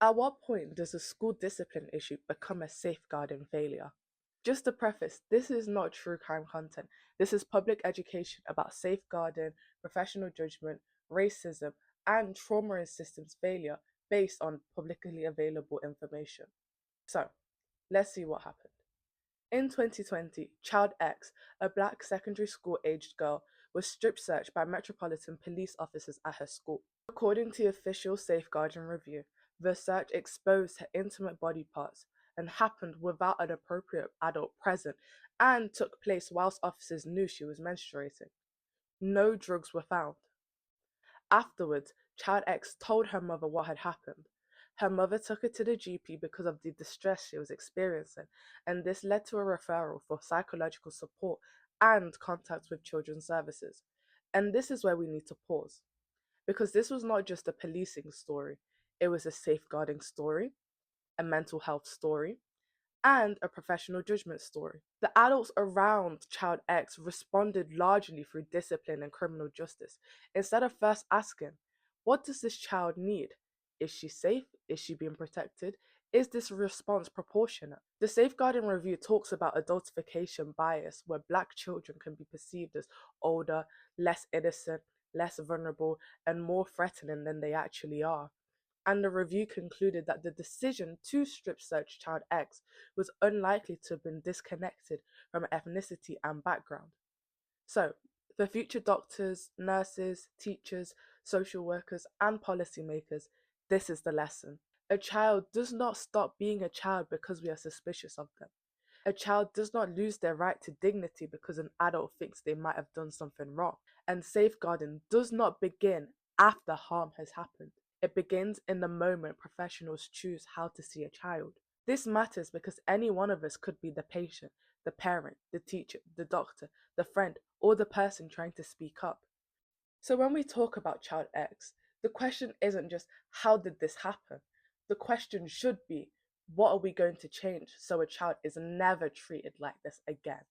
At what point does a school discipline issue become a safeguarding failure? Just to preface, this is not true crime content. This is public education about safeguarding, professional judgment, racism, and trauma in systems failure based on publicly available information. So, let's see what happened. In 2020, Child X, a black secondary school aged girl, was strip searched by Metropolitan Police officers at her school. According to the official safeguarding review, the search exposed her intimate body parts and happened without an appropriate adult present and took place whilst officers knew she was menstruating. No drugs were found. Afterwards, Child X told her mother what had happened. Her mother took her to the GP because of the distress she was experiencing, and this led to a referral for psychological support and contact with children's services. And this is where we need to pause, because this was not just a policing story, it was a safeguarding story, a mental health story, and a professional judgment story. The adults around Child X responded largely through discipline and criminal justice, instead of first asking, what does this child need? Is she safe? Is she being protected? Is this response proportionate? The Safeguarding Review talks about adultification bias, where black children can be perceived as older, less innocent, less vulnerable, and more threatening than they actually are. And the review concluded that the decision to strip search Child X was unlikely to have been disconnected from ethnicity and background. So, for future doctors, nurses, teachers, social workers, and policymakers, this is the lesson. A child does not stop being a child because we are suspicious of them. A child does not lose their right to dignity because an adult thinks they might have done something wrong. And safeguarding does not begin after harm has happened. It begins in the moment professionals choose how to see a child. This matters because any one of us could be the patient, the parent, the teacher, the doctor, the friend, or the person trying to speak up. So when we talk about Child X, the question isn't just how did this happen? The question should be, what are we going to change so a child is never treated like this again?